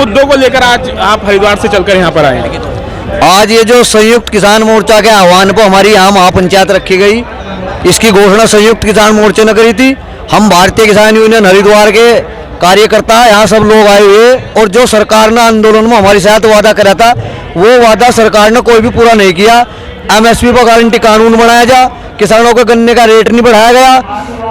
मुद्दों को लेकर आज आप हरिद्वार से चलकर यहाँ पर आए हैं? आज ये जो संयुक्त किसान मोर्चा के आह्वान पर हमारी यहाँ महापंचायत रखी गई, इसकी घोषणा संयुक्त किसान मोर्चे ने करी थी। हम भारतीय किसान यूनियन हरिद्वार के कार्यकर्ता यहाँ सब लोग आए हुए, और जो सरकार ने आंदोलन में हमारे साथ वादा करा था, वो वादा सरकार ने कोई भी पूरा नहीं किया। एमएसपी पर गारंटी कानून बनाया जा, किसानों के गन्ने का रेट नहीं बढ़ाया गया,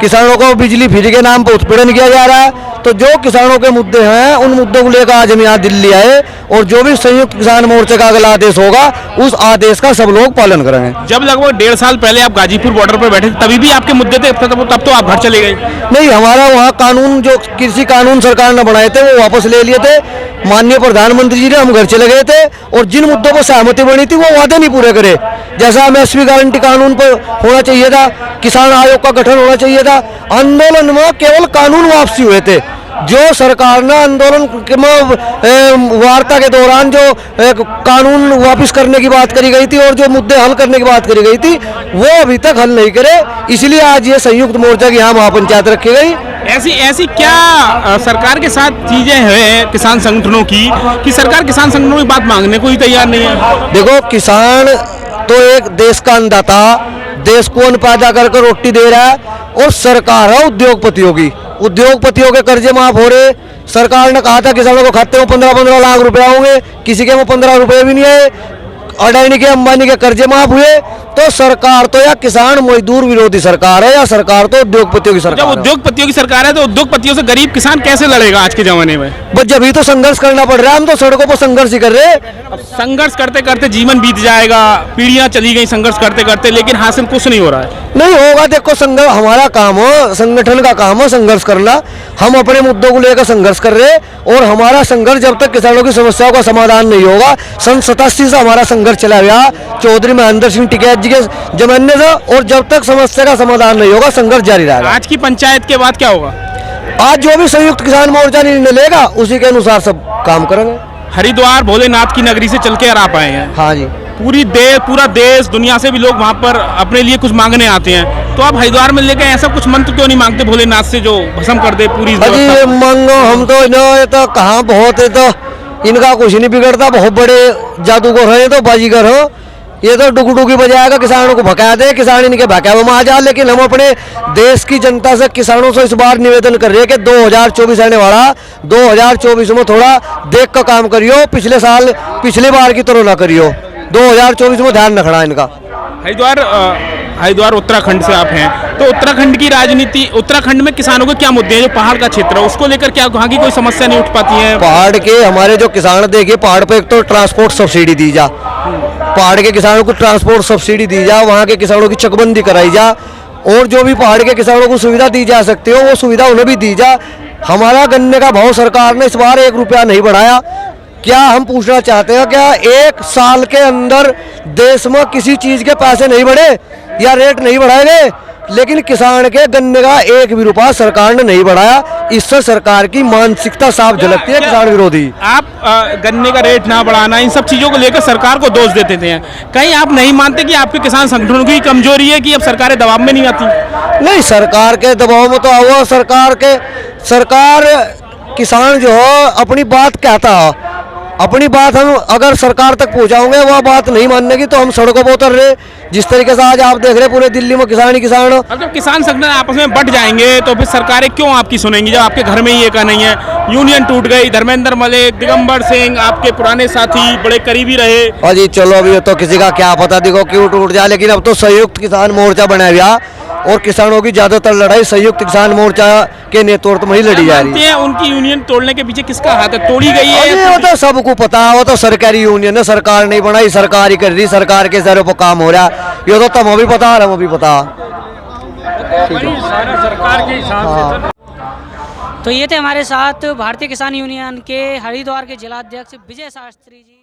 किसानों को बिजली फ्री के नाम पर उत्पीड़न किया जा रहा है। तो जो किसानों के मुद्दे हैं, उन मुद्दों को लेकर आज हम यहाँ दिल्ली आए, और जो भी संयुक्त किसान मोर्चे का अगला आदेश होगा, उस आदेश का सब लोग पालन करेंगे। जब लगभग 1.5 साल पहले आप गाजीपुर बॉर्डर पर बैठे थे, तभी भी आपके मुद्दे थे, तब तो आप घर चले गए? नहीं, हमारा वहाँ कानून, जो कृषि कानून सरकार ने बनाए थे, वो वापस ले लिए थे माननीय प्रधानमंत्री जी ने। हम घर चले गए थे, और जिन मुद्दों पर सहमति बनी थी, वो वादे नहीं पूरे करे। जैसा एमएसपी गारंटी कानून पर होना चाहिए था, किसान आयोग का गठन होना चाहिए था। आंदोलन में केवल कानून वापसी हुए थे। जो सरकार ने आंदोलन में वार्ता के दौरान जो कानून वापस करने की बात करी गई थी, और जो मुद्दे हल करने की बात करी गई थी, वो अभी तक हल नहीं करे। इसलिए आज ये संयुक्त मोर्चा की यहाँ महापंचायत रखी गई। ऐसी क्या सरकार के साथ चीजें हैं किसान संगठनों की कि सरकार किसान संगठनों की बात मांगने को ही तैयार नहीं है? देखो, किसान तो एक देश का अन्नदाता, देश को अन्न पैदा करके रोटी दे रहा है, और सरकार है उद्योगपतियों की। उद्योगपतियों के कर्जे माफ हो रहे। सरकार ने कहा था किसानों को खाते में 15-15 लाख रुपए होंगे, किसी के में 15 रुपए भी नहीं आए। अडानी के, अंबानी के कर्जे माफ हुए। तो सरकार तो या किसान मजदूर विरोधी सरकार है, या सरकार तो उद्योगपतियों की सरकार है। जब उद्योगपतियों की सरकार है, तो उद्योगपतियों से गरीब किसान कैसे लड़ेगा आज के जमाने में? बस जब ही तो संघर्ष करना पड़ रहा है। हम तो सड़कों पर संघर्ष ही कर रहे हैं। संघर्ष करते करते जीवन बीत जाएगा, पीढ़ियां चली गई संघर्ष करते करते, लेकिन हासिल कुछ नहीं हो रहा है। नहीं होगा। देखो, संघर्ष हमारा काम हो, संगठन का काम हो संघर्ष करना। हम अपने मुद्दों को लेकर संघर्ष कर रहे हैं, और हमारा संघर्ष जब तक किसानों की समस्याओं का समाधान नहीं होगा। सन 87 से हमारा संघर्ष चला गया, चौधरी महेंद्र सिंह टिकैत जी के जमाने से, और जब तक समस्या का समाधान नहीं होगा, संघर्ष जारी रहेगा। आज की पंचायत के बाद क्या होगा? आज जो भी संयुक्त किसान मोर्चा निर्णय लेगा, उसी के अनुसार सब काम करेंगे। हरिद्वार भोलेनाथ की नगरी से चल के आप आए हैं। हाँ जी। पूरा देश, दुनिया से भी लोग वहाँ पर अपने लिए कुछ मांगने आते हैं, तो आप हरिद्वार में लेकर ऐसा कुछ मंत्र क्यों नहीं मांगते भोलेनाथ से, जो भस्म कर दे पूरी? मांगो, हम तो ये तो कहाँ बहुत है, तो इनका कुछ नहीं बिगड़ता। बहुत बड़े जादूगर है, तो बाजीगर हो। ये तो डुगडुगी बजाएगा, किसानों को भगा दे, किसान इनके भगावे में आ जा। लेकिन हम अपने देश की जनता से, किसानों से इस बार निवेदन कर रहे हैं कि 2024 आने वाला, 2024 में थोड़ा देख कर काम करियो। पिछले बार की तरह ना करियो। 2024 में ध्यान रखना इनका। हरिद्वार उत्तराखंड से आप हैं, तो उत्तराखंड की राजनीति, उत्तराखंड में किसानों के क्या मुद्दे हैं? जो पहाड़ का क्षेत्र है, उसको लेकर क्या वहाँ की कोई समस्या नहीं उठ पाती है? पहाड़ के हमारे जो किसान, देखिए, पहाड़ पे एक तो ट्रांसपोर्ट सब्सिडी दी जा, पहाड़ के किसानों को ट्रांसपोर्ट सब्सिडी दी जा, वहाँ के किसानों की चकबंदी कराई जा, और जो भी पहाड़ के किसानों को सुविधा दी जा सकती हो, वो सुविधा उन्हें भी दी जा। हमारा गन्ने का भाव सरकार ने इस बार 1 रुपया नहीं बढ़ाया। क्या हम पूछना चाहते हैं, क्या 1 साल के अंदर देश में किसी चीज के पैसे नहीं बढ़े या रेट नहीं बढ़ाए गए? लेकिन किसान के गन्ने का 1 भी रुपया सरकार ने नहीं बढ़ाया। इससे सरकार की मानसिकता साफ झलकती है, किसान विरोधी। आप गन्ने का रेट ना बढ़ाना, इन सब चीजों को लेकर सरकार को दोष देते हैं। कहीं आप नहीं मानते कि आपके किसान संगठनों की कमजोरी है कि अब सरकारें दबाव में नहीं आती? नहीं, सरकार के दबाव में तो आओ। सरकार किसान जो हो अपनी बात कहता है। अपनी बात हम अगर सरकार तक पहुंचाओगे, वह बात नहीं मानने की, तो हम सड़कों पर उतर रहे। जिस तरीके से आज आप देख रहे पूरे दिल्ली में किसान ही किसान। अब जब किसान संगठन आपस में बट जाएंगे, तो फिर सरकारें क्यों आपकी सुनेंगी, जब आपके घर में ही एक नहीं है? यूनियन टूट गई, धर्मेंद्र मलिक, दिगंबर सिंह, आपके पुराने साथी, बड़े करीबी रहे। अजी चलो, अभी तो किसी का क्या पता, देखो क्यों टूट जाए। लेकिन अब तो संयुक्त किसान मोर्चा बना हुआ, और किसानों की ज्यादातर लड़ाई संयुक्त किसान मोर्चा के नेतृत्व में ही लड़ी जा रही है। उनकी यूनियन तोड़ने के पीछे किसका हाथ है? तोड़ी गई है? वो तो सबको पता है। वो तो सरकारी यूनियन है, सरकार नहीं बनाई, सरकार ही कर रही, सरकार के सरों पर काम हो रहा है। ये तो तब भी पता है, हम भी पता। सरकार के हिसाब से। तो ये थे हमारे साथ भारतीय किसान यूनियन के हरिद्वार के जिलाध्यक्ष विजय शास्त्री जी।